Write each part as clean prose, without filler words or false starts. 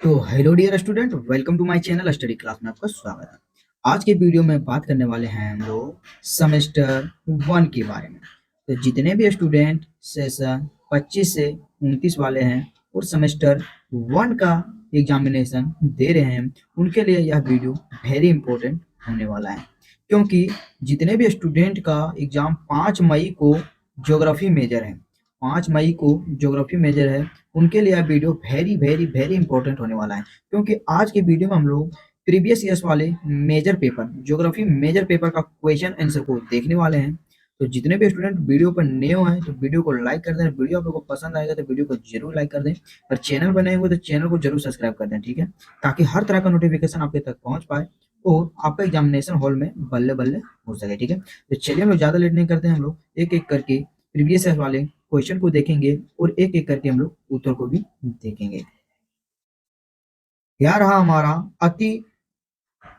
तो hello dear student, welcome to my channel study class में आपका स्वागत है। आज के वीडियो में बात करने वाले हैं हम लोग सेमेस्टर 1 के बारे में। तो जितने भी स्टूडेंट सेशन 25 से 29 वाले हैं और सेमेस्टर 1 का एग्जामिनेशन दे रहे हैं, उनके लिए यह वीडियो वेरी इंपॉर्टेंट होने वाला है, क्योंकि जितने भी स्टूडेंट का एग्जाम 5 मई को ज्योग्राफी मेजर है, 5 मई को ज्योग्राफी मेजर है, उनके लिए यह video very very very important होने वाला है। क्योंकि आज के वीडियो में हम लोग प्रीवियस ईयर्स वाले major paper, geography major paper का क्वेश्चन आंसर को देखने वाले हैं। तो जितने भी स्टूडेंट वीडियो पर नए हैं तो वीडियो को लाइक कर दें। वीडियो आप लोगों को पसंद आएगा तो वीडियो को जरूर लाइक कर दें, और चैनल बने हुए तो चैनल को जरूर सब्सक्राइब कर दें, ठीक है, ताकि हर तरह का नोटिफिकेशन आपके तक पहुंच पाए और आपका एग्जामिनेशन हॉल में बल्ले बल्ले हो सके, ठीक है। तो चलिए हम लोग ज्यादा लेट नहीं करते हैं, हम लोग एक एक करके प्रीवियस ईयर वाले क्वेश्चन को देखेंगे और एक एक करके हम लोग उत्तर को भी देखेंगे। यह रहा हमारा अति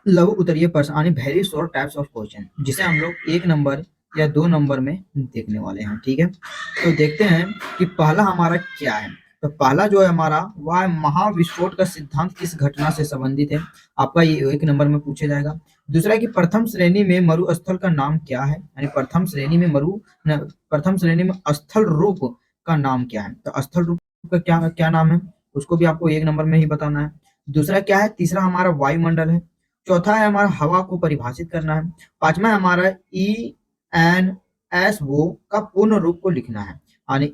लघु उत्तरीय प्रश्न यानी very short types of question, जिसे हम लोग 1 नंबर या 2 नंबर में देखने वाले हैं, ठीक है। तो देखते हैं कि पहला हमारा क्या है। तो पहला जो है हमारा वह है महाविस्फोट का सिद्धांत किस घटना से संबंधित है, आपका ये 1 नंबर में पूछा जाएगा। दूसरा है कि प्रथम श्रेणी में मरुस्थल का नाम क्या है, यानी प्रथम श्रेणी में स्थल रूप का नाम क्या है। तो स्थल रूप का क्या क्या नाम है, उसको भी आपको 1 नंबर में ही बताना है। दूसरा क्या है, तीसरा हमारा वायुमंडल है। चौथा है हमारा हवा को परिभाषित करना है। पांचवा है हमारा ENSO का पूर्ण रूप को लिखना है, यानी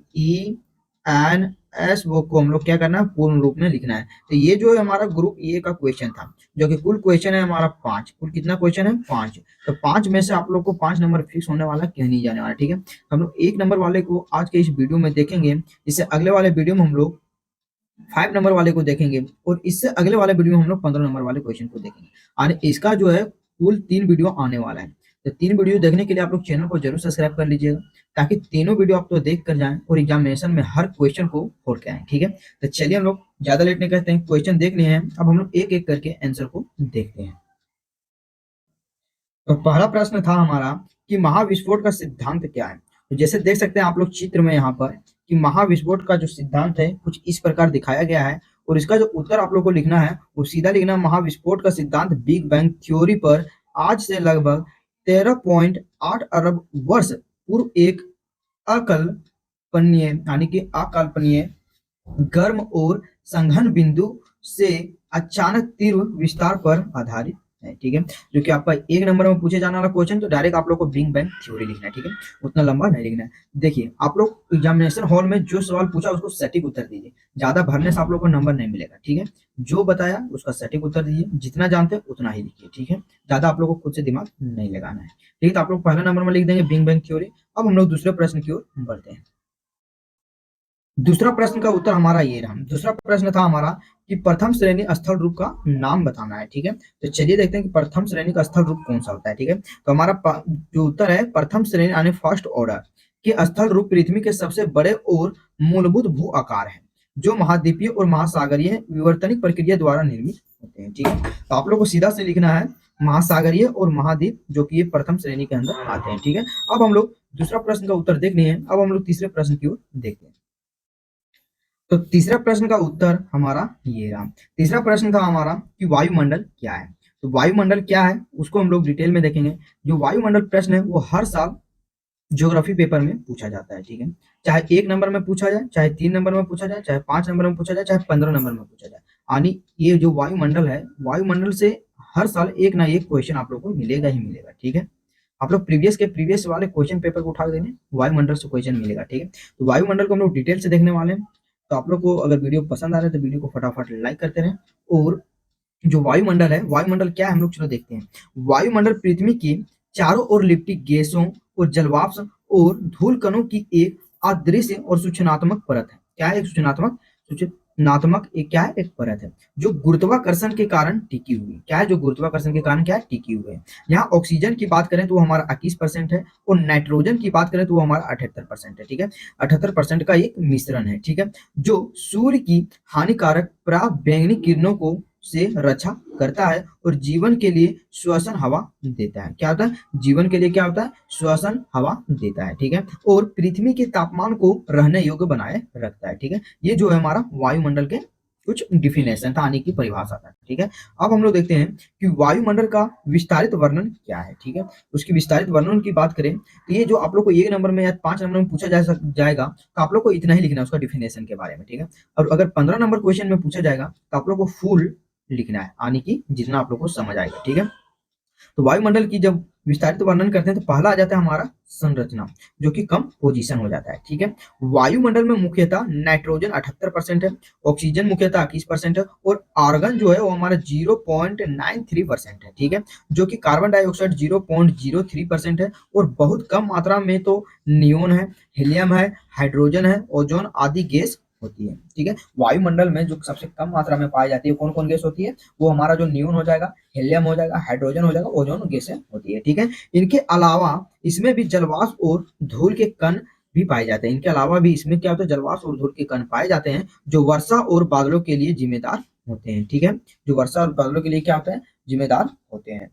ENSO को हम लोग क्या करना है, पूर्ण रूप में लिखना है। तो ये जो है हमारा ग्रुप ए का क्वेश्चन था, जो कि कुल क्वेश्चन है हमारा 5। कुल कितना क्वेश्चन है, 5। तो 5 में से आप लोग को 5 नंबर फिक्स होने वाला, कहीं नहीं जाने वाला, ठीक है। हम लोग 1 नंबर वाले को आज के इस वीडियो में देखेंगे, इससे अगले वाले वीडियो में हम लोग 5 नंबर वाले को देखेंगे, और इससे अगले वाले वीडियो में हम लोग 15 नंबर वाले क्वेश्चन को देखेंगे। और इसका जो है कुल 3 वीडियो आने वाला है। तो 3 वीडियो देखने के लिए आप लोग चैनल को जरूर सब्सक्राइब कर लीजिएगा, ताकि तीनों वीडियो आप तो देख कर जाएं और एग्जामिनेशन में हर क्वेश्चन को फोड़ के आए, ठीक है। तो चलिए हम लोग ज्यादा लेट नहीं करते हैं, क्वेश्चन देख लिए हैं, अब हम लोग एक एक करके आंसर को देखते हैं। तो पहला प्रश्न था हमारा कि महाविस्फोट का सिद्धांत क्या है। तो जैसे देख सकते हैं आप लोग चित्र में यहाँ पर कि महाविस्फोट का जो सिद्धांत है कुछ इस प्रकार दिखाया गया है, और इसका जो उत्तर आप लोग को लिखना है वो सीधा लिखना है। महाविस्फोट का सिद्धांत बिग बैंग थ्योरी पर आज से लगभग 13.8 अरब वर्ष पूर्व एक अकल्पनीय यानी कि अकल्पनीय गर्म और संघन बिंदु से अचानक तीव्र विस्तार पर आधारित है, ठीक है। जो कि आपका 1 नंबर में पूछे जाने वाला क्वेश्चन, तो डायरेक्ट आप लोग को बिग बैंग थ्योरी लिखना है, ठीक है, उतना लंबा नहीं लिखना है। देखिए आप लोग एग्जामिनेशन हॉल में जो सवाल पूछा उसको सटीक उत्तर दीजिए, ज्यादा भरने से आप लोग को नंबर नहीं मिलेगा, ठीक है। जो बताया उसका सटीक उत्तर दीजिए, जितना जानते हैं उतना ही लिखिए, ठीक है, ज्यादा आप लोग को खुद से दिमाग नहीं लगाना है, ठीक है। तो आप लोग पहला नंबर में लिख देंगे बिग बैंग थ्योरी। अब हम लोग दूसरे प्रश्न की ओर बढ़ते हैं। दूसरा प्रश्न का उत्तर हमारा ये रहा। दूसरा प्रश्न था हमारा कि प्रथम श्रेणी स्थल रूप का नाम बताना है, ठीक है। तो चलिए देखते हैं कि प्रथम श्रेणी का स्थल रूप कौन सा होता है, ठीक है। तो हमारा जो उत्तर है प्रथम श्रेणी यानी फर्स्ट ऑर्डर के स्थल रूप पृथ्वी के सबसे बड़े और मूलभूत भू आकार है, जो महाद्वीपीय और महासागरीय विवर्तनिक प्रक्रिया द्वारा निर्मित होते हैं, ठीक है। तो आप लोग को सीधा से लिखना है महासागरीय और महाद्वीप, जो कि ये प्रथम श्रेणी के अंदर आते हैं, ठीक है। अब हम लोग दूसरा प्रश्न का उत्तर देख लिए हैं, अब हम लोग तीसरे प्रश्न की ओर देखते हैं। तो तीसरा प्रश्न का उत्तर हमारा ये रहा। तीसरा प्रश्न था हमारा कि वायुमंडल क्या है। तो वायुमंडल क्या है उसको हम लोग डिटेल में देखेंगे। जो वायुमंडल प्रश्न है वो हर साल ज्योग्राफी पेपर में पूछा जाता है, ठीक है। चाहे 1 नंबर में पूछा जाए, चाहे 3 नंबर में पूछा जाए, चाहे 5 नंबर में पूछा जाए, चाहे 15 नंबर में पूछा जाए, यानी ये जो वायुमंडल है, वायुमंडल से हर साल एक ना एक क्वेश्चन आप लोग को मिलेगा ही मिलेगा, ठीक है। आप लोग प्रीवियस वाले क्वेश्चन पेपर को उठा देंगे, वायुमंडल से क्वेश्चन मिलेगा, ठीक है। तो वायुमंडल को हम लोग डिटेल से देखने वाले हैं। तो आप लोग को अगर वीडियो पसंद आ रहा है तो वीडियो को फटाफट लाइक करते रहें। और जो वायुमंडल है, वायुमंडल क्या है हम लोग चलो देखते हैं। वायुमंडल पृथ्वी के चारों ओर लिपटी गैसों और जलवाष्प और धूल कणों की एक अदृश्य और सूचनात्मक परत है। क्या है, एक सूचनात्मक एक क्या है, एक परत है जो गुरुत्वाकर्षण के कारण टिकी हुई है। क्या है, जो गुरुत्वाकर्षण के कारण क्या है, टिकी हुई है। यहाँ ऑक्सीजन की बात करें तो वो हमारा 21% है, और नाइट्रोजन की बात करें तो वो हमारा 78% है, ठीक है। 78% का एक मिश्रण है, ठीक है, जो सूर्य की हानिकारक पराबैंगनी किरणों को से रक्षा करता है और जीवन के लिए श्वसन हवा देता है। क्या होता है, जीवन के लिए क्या होता है, श्वसन हवा देता है, ठीक है। और पृथ्वी के तापमान को रहने योग्य बनाए रखता है, ठीक है। ये जो है हमारा वायुमंडल के कुछ डिफिनेशन था, यानी कि परिभाषा था। ठीक है, अब हम लोग देखते हैं कि वायुमंडल का विस्तारित वर्णन क्या है। ठीक है, उसकी विस्तारित वर्णन की बात करें तो ये जो आप लोग को 1 नंबर में या 5 नंबर में पूछा जाएगा तो आप लोग को इतना ही लिखना है उसका डिफिनेशन के बारे में। ठीक है, और अगर 15 नंबर क्वेश्चन में पूछा जाएगा तो आप लोग को फुल लिखना है, यानी कि जितना आप लोग को समझ आएगा। ठीक है, तो वायुमंडल की जब विस्तारित वर्णन करते हैं तो पहला आ जाता है हमारा संरचना, जो कि कंपोजिशन हो जाता है। ठीक है, वायुमंडल में मुख्यतः नाइट्रोजन 78% है, ऑक्सीजन मुख्यतः 21% है, और आर्गन जो है वो हमारा 0.93% है। ठीक है, जो कि कार्बन डाइऑक्साइड 0.03% है, और बहुत कम मात्रा में तो नियोन है, हीलियम है, हाइड्रोजन है, ओजोन आदि गैस होती है। ठीक है, वायुमंडल में जो सबसे कम मात्रा में पाई जाती है कौन कौन गैस होती है, वो हमारा जो नियोन हो जाएगा, हीलियम हो जाएगा, हाइड्रोजन हो जाएगा, ओजोन गैसें होती है। ठीक है, इनके अलावा इसमें भी जलवाष्प और धूल के कण भी पाए जाते हैं। इनके अलावा भी इसमें क्या होता है, जलवाष्प और धूल के कण पाए जाते हैं, जो वर्षा और बादलों के लिए जिम्मेदार होते हैं। ठीक है, जो वर्षा और बादलों के लिए क्या होता है, जिम्मेदार होते हैं।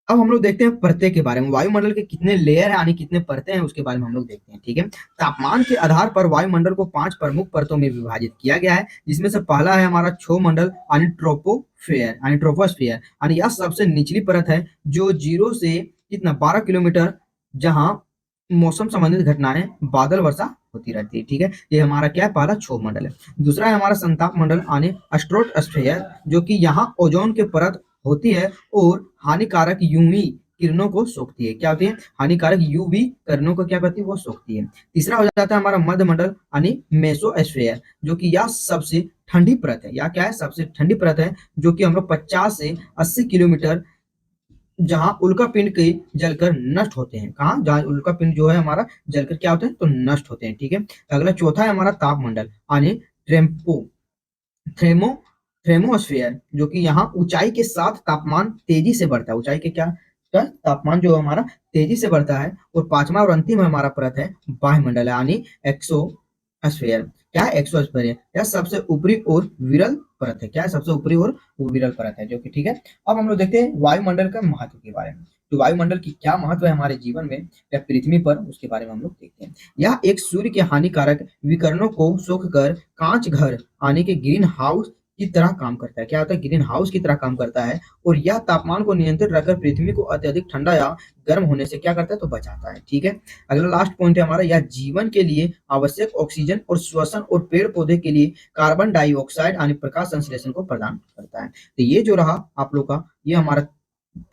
अब हम लोग देखते हैं परतें के बारे में, वायुमंडल के कितने लेयर है, यानी कितने परतें हैं उसके बारे में हम लोग देखते हैं। ठीक है, तापमान के आधार पर वायुमंडल को 5 प्रमुख परतों में विभाजित किया गया है, जिसमें से पहला है हमारा क्षोमंडल यानी ट्रोपोस्फेयर, यानी ट्रोपोस्फेयर, यानी यह सबसे निचली परत है जो 0 से कितना 12 किलोमीटर, जहां मौसम संबंधित घटनाएं बादल वर्षा होती रहती है। ठीक है, ये हमारा क्या है, पहला क्षोभमंडल है। दूसरा है हमारा संताप मंडल यानी स्ट्रेटोस्फेयर, जो कि यहाँ ओजोन के परत होती है और हानिकारक यूवी किरणों को सोखती है। क्या होती है, हानिकारक यूवी किरणों को क्या करती है, वो सोखती है। तीसरा हो जाता है हमारा मध्य मंडल यानी मेसोस्फेयर, जो कि यह सबसे ठंडी परत है। या क्या है, सबसे ठंडी परत है, जो कि हम लोग 50 से 80 किलोमीटर, जहां उल्का पिंड के जलकर नष्ट होते हैं। कहाँ, जहां उल्का पिंड जो है हमारा जलकर क्या होते हैं, तो नष्ट होते हैं। ठीक है, अगला चौथा है हमारा तापमंडल यानी ट्रेम्पो थ्रेमो थ्रेमोस्फेयर, जो कि यहाँ ऊंचाई के साथ तापमान तेजी से बढ़ता है। ऊंचाई के क्या का तापमान जो हमारा तेजी से बढ़ता है। और पांचवा और अंतिम हमारा परत है वायुमंडल यानी एक्सोस्फेयर। क्या है, एक्सोस्फेयर, यह सबसे ऊपरी और विरल परत है। क्या है, सबसे ऊपरी और विरल परत है, जो कि ठीक है। अब हम लोग देखते हैं वायुमंडल का महत्व के बारे में, तो वायुमंडल की क्या महत्व है हमारे जीवन में या पृथ्वी पर, उसके बारे में हम लोग देखते हैं। यह एक सूर्य के हानिकारक विकिरणों को सोख कर कांच घर यानी कि ग्रीन हाउस की तरह काम करता है। क्या होता है, ग्रीन हाउस की तरह काम करता है, और यह तापमान को नियंत्रित रखकर पृथ्वी को अत्यधिक ठंडा या गर्म होने से क्या करता है, तो बचाता है। ठीक है, अगला लास्ट पॉइंट है हमारा, यह जीवन के लिए आवश्यक ऑक्सीजन और श्वसन और पेड़ पौधे के लिए कार्बन डाइऑक्साइड यानी प्रकाश संश्लेषण को प्रदान करता है। तो ये जो रहा आप लोग का, ये हमारा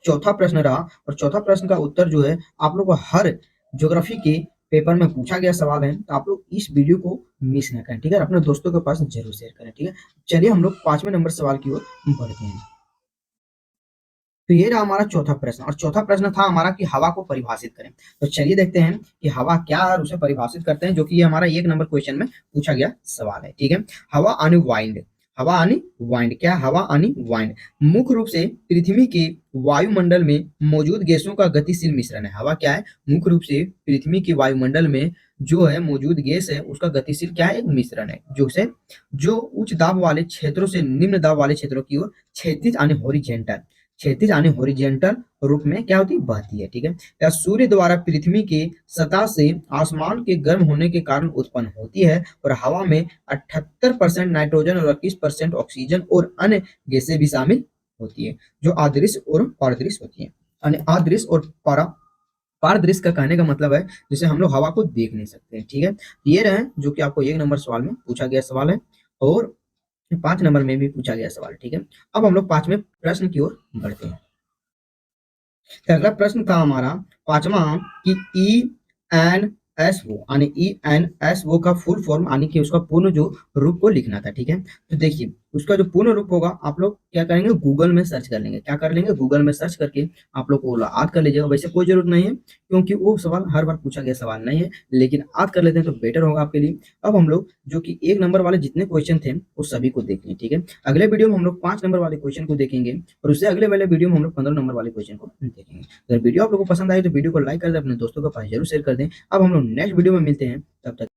चौथा प्रश्न रहा, और चौथा प्रश्न का उत्तर जो है आप लोग को हर ज्योग्राफी के पेपर में पूछा गया सवाल है, तो आप लोग इस वीडियो को मिस ना करें। ठीक है, अपने दोस्तों के पास जरूर शेयर करें। ठीक है, चलिए हम लोग 5वें नंबर सवाल की ओर बढ़ते हैं। तो ये रहा हमारा चौथा प्रश्न, और चौथा प्रश्न था हमारा कि हवा को परिभाषित करें। तो चलिए देखते हैं कि हवा क्या है और उसे परिभाषित करते हैं, जो कि ये हमारा 1 नंबर क्वेश्चन में पूछा गया सवाल है। ठीक है, हवा यानी वाइंड, हवा यानी वाइंड, क्या है, हवा यानी वाइंड मुख्य रूप से पृथ्वी के वायुमंडल में मौजूद गैसों का गतिशील मिश्रण है। हवा क्या है, मुख्य रूप से पृथ्वी के वायुमंडल में जो है मौजूद गैस है उसका गतिशील क्या है, एक मिश्रण है, जो से जो उच्च दाब वाले क्षेत्रों से निम्न दाब वाले क्षेत्रों की ओर क्षैतिज यानी हॉरिजेंटल, क्षैतिज यानी हॉरिजेंटल रूप में क्या होती है, बहती है। ठीक है, या सूर्य द्वारा पृथ्वी के सतह से आसमान के गर्म होने के कारण उत्पन्न होती है, और हवा में 78% नाइट्रोजन और 21% ऑक्सीजन और अन्य गैसें भी शामिल होती है, जो अदृश्य और पारदृश्य होती है। यानी अदृश्य और पारदृश्य का कहने का मतलब है जैसे हम लोग हवा को देख नहीं सकते हैं। ठीक है, ये रहे जो कि आपको 1 नंबर सवाल में पूछा गया सवाल है, और 5 नंबर में भी पूछा गया सवाल। ठीक है, अब हम लोग 5वें प्रश्न की ओर बढ़ते हैं। तो अगला प्रश्न था हमारा 5वां कि ENSO यानी ENSO का फुल फॉर्म यानी कि उसका पूर्ण जो रूप को लिखना था। ठीक है, तो देखिए उसका जो पूर्ण रूप होगा आप लोग क्या करेंगे, गूगल में सर्च कर लेंगे। क्या कर लेंगे, गूगल में सर्च करके आप लोग को याद कर लीजिएगा। वैसे कोई जरूरत नहीं है, क्योंकि वो सवाल हर बार पूछा गया सवाल नहीं है, लेकिन याद कर लेते हैं तो बेटर होगा आपके लिए। अब हम लोग जो कि 1 नंबर वाले जितने क्वेश्चन थे वो सभी को देख लें। ठीक है, अगले वीडियो में हम लोग 5 नंबर वाले क्वेश्चन को देखेंगे, और उससे अगले वाले वीडियो में हम लोग 15 नंबर वाले क्वेश्चन को देखेंगे। अगर वीडियो आप लोगों को पसंद आए तो वीडियो को लाइक कर दें, अपने दोस्तों के पास जरूर शेयर कर दें। अब हम लोग नेक्स्ट वीडियो में मिलते हैं, तब तक